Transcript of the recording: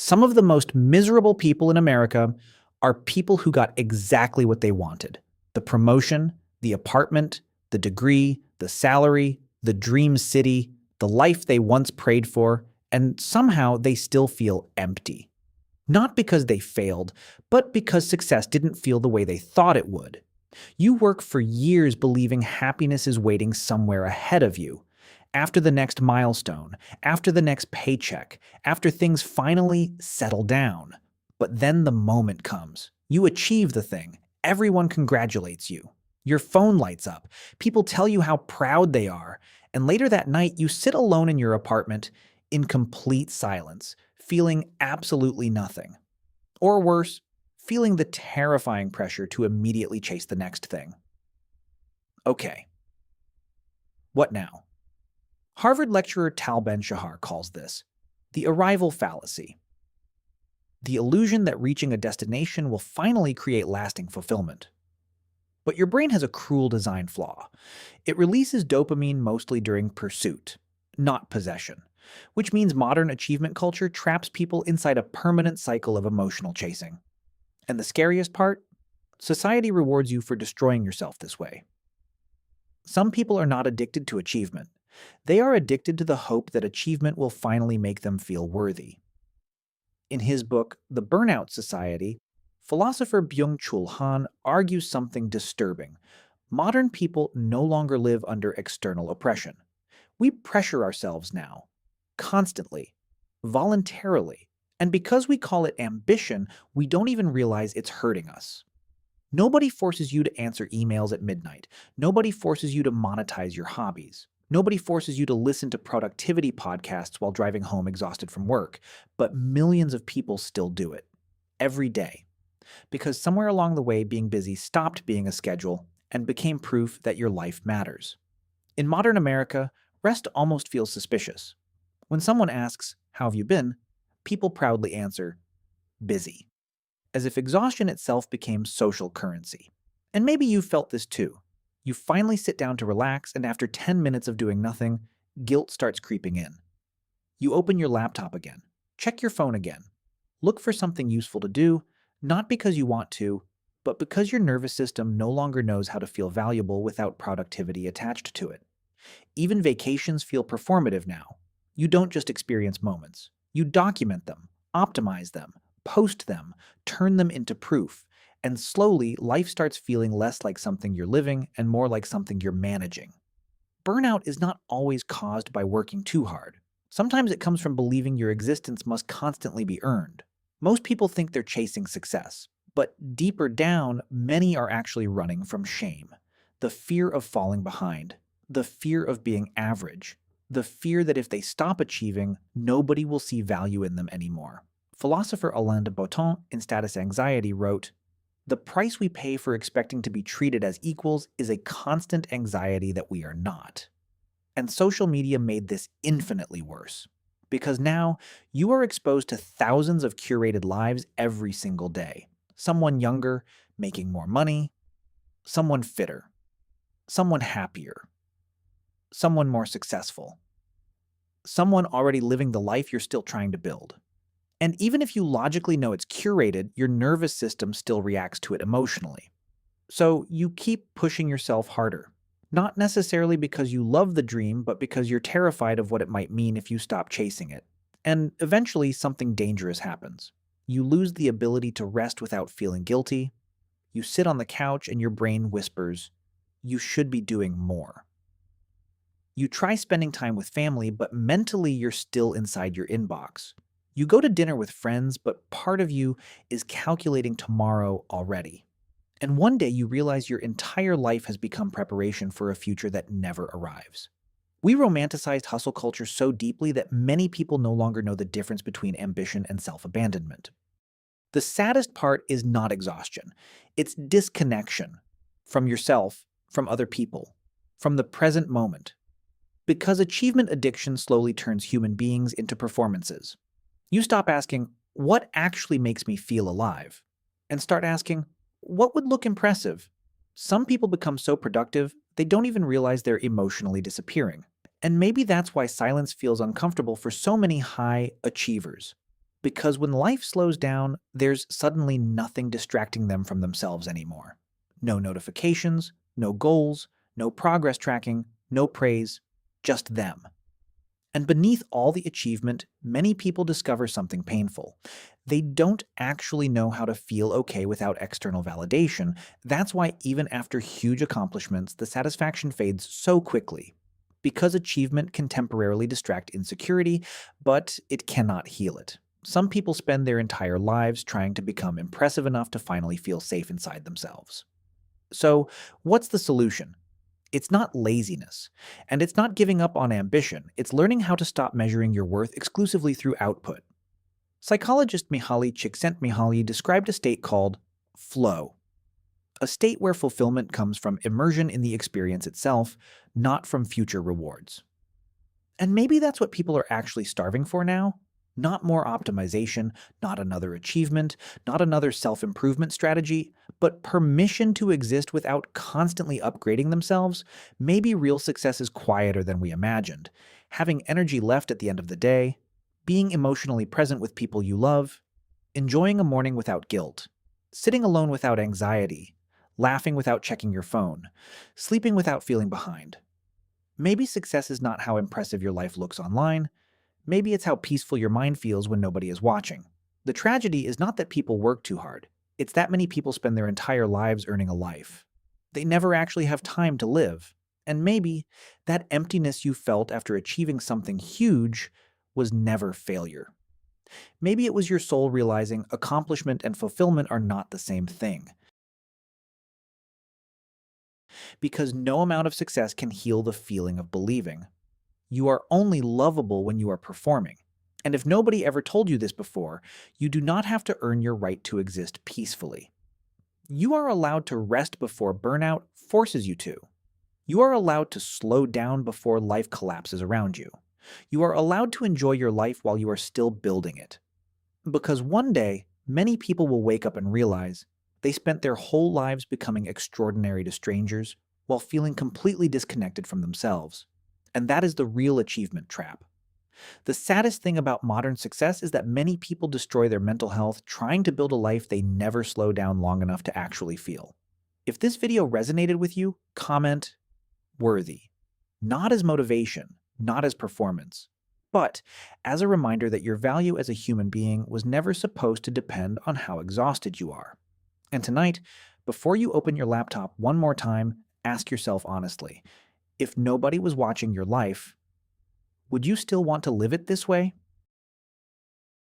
Some of the most miserable people in America are people who got exactly what they wanted: the promotion, the apartment, the degree, the salary, the dream city, the life they once prayed for, and somehow they still feel empty. Not because they failed, but because success didn't feel the way they thought it would. You work for years believing happiness is waiting somewhere ahead of you. After the next milestone, after the next paycheck, after things finally settle down. But then the moment comes. You achieve the thing. Everyone congratulates you. Your phone lights up. People tell you how proud they are. And later that night, you sit alone in your apartment in complete silence, feeling absolutely nothing. Or worse, feeling the terrifying pressure to immediately chase the next thing. Okay, what now? Harvard lecturer Tal Ben-Shahar calls this the arrival fallacy, the illusion that reaching a destination will finally create lasting fulfillment. But your brain has a cruel design flaw. It releases dopamine mostly during pursuit, not possession, which means modern achievement culture traps people inside a permanent cycle of emotional chasing. And the scariest part? Society rewards you for destroying yourself this way. Some people are not addicted to achievement. They are addicted to the hope that achievement will finally make them feel worthy. In his book, The Burnout Society, philosopher Byung-Chul Han argues something disturbing. Modern people no longer live under external oppression. We pressure ourselves now, constantly, voluntarily, and because we call it ambition, we don't even realize it's hurting us. Nobody forces you to answer emails at midnight. Nobody forces you to monetize your hobbies. Nobody forces you to listen to productivity podcasts while driving home exhausted from work, but millions of people still do it, every day. Because somewhere along the way, being busy stopped being a schedule and became proof that your life matters. In modern America, rest almost feels suspicious. When someone asks, "How have you been?" people proudly answer, "Busy," as if exhaustion itself became social currency. And maybe you felt this too. You finally sit down to relax, and after 10 minutes of doing nothing, guilt starts creeping in. You open your laptop again, check your phone again, look for something useful to do, not because you want to, but because your nervous system no longer knows how to feel valuable without productivity attached to it. Even vacations feel performative now. You don't just experience moments. You document them, optimize them, post them, turn them into proof, and slowly life starts feeling less like something you're living and more like something you're managing. Burnout is not always caused by working too hard. Sometimes it comes from believing your existence must constantly be earned. Most people think they're chasing success, but deeper down, many are actually running from shame. The fear of falling behind, the fear of being average, the fear that if they stop achieving, nobody will see value in them anymore. Philosopher Alain de Botton in Status Anxiety wrote, "The price we pay for expecting to be treated as equals is a constant anxiety that we are not." And social media made this infinitely worse, because now you are exposed to thousands of curated lives every single day. Someone younger, making more money, someone fitter, someone happier, someone more successful, someone already living the life you're still trying to build. And even if you logically know it's curated, your nervous system still reacts to it emotionally. So you keep pushing yourself harder, not necessarily because you love the dream, but because you're terrified of what it might mean if you stop chasing it. And eventually something dangerous happens. You lose the ability to rest without feeling guilty. You sit on the couch and your brain whispers, "You should be doing more." You try spending time with family, but mentally you're still inside your inbox. You go to dinner with friends, but part of you is calculating tomorrow already. And one day you realize your entire life has become preparation for a future that never arrives. We romanticized hustle culture so deeply that many people no longer know the difference between ambition and self-abandonment. The saddest part is not exhaustion. It's disconnection from yourself, from other people, from the present moment. Because achievement addiction slowly turns human beings into performances. You stop asking, "What actually makes me feel alive?" and start asking, "What would look impressive?" Some people become so productive, they don't even realize they're emotionally disappearing. And maybe that's why silence feels uncomfortable for so many high achievers. Because when life slows down, there's suddenly nothing distracting them from themselves anymore. No notifications, no goals, no progress tracking, no praise, just them. And beneath all the achievement, many people discover something painful. They don't actually know how to feel okay without external validation. That's why even after huge accomplishments, the satisfaction fades so quickly. Because achievement can temporarily distract insecurity, but it cannot heal it. Some people spend their entire lives trying to become impressive enough to finally feel safe inside themselves. So, what's the solution? It's not laziness, and it's not giving up on ambition. It's learning how to stop measuring your worth exclusively through output. Psychologist Mihaly Csikszentmihalyi described a state called flow, a state where fulfillment comes from immersion in the experience itself, not from future rewards. And maybe that's what people are actually starving for now. Not more optimization, not another achievement, not another self-improvement strategy, but permission to exist without constantly upgrading themselves. Maybe real success is quieter than we imagined. Having energy left at the end of the day, being emotionally present with people you love, enjoying a morning without guilt, sitting alone without anxiety, laughing without checking your phone, sleeping without feeling behind. Maybe success is not how impressive your life looks online. Maybe it's how peaceful your mind feels when nobody is watching. The tragedy is not that people work too hard. It's that many people spend their entire lives earning a life. They never actually have time to live. And maybe that emptiness you felt after achieving something huge was never failure. Maybe it was your soul realizing accomplishment and fulfillment are not the same thing. Because no amount of success can heal the feeling of believing. You are only lovable when you are performing. And if nobody ever told you this before, you do not have to earn your right to exist peacefully. You are allowed to rest before burnout forces you to. You are allowed to slow down before life collapses around you. You are allowed to enjoy your life while you are still building it. Because one day, many people will wake up and realize they spent their whole lives becoming extraordinary to strangers while feeling completely disconnected from themselves. And that is the real achievement trap. The saddest thing about modern success is that many people destroy their mental health trying to build a life they never slow down long enough to actually feel. If this video resonated with you, comment worthy. Not as motivation, not as performance, but as a reminder that your value as a human being was never supposed to depend on how exhausted you are. And tonight, before you open your laptop one more time, ask yourself honestly, if nobody was watching your life, would you still want to live it this way?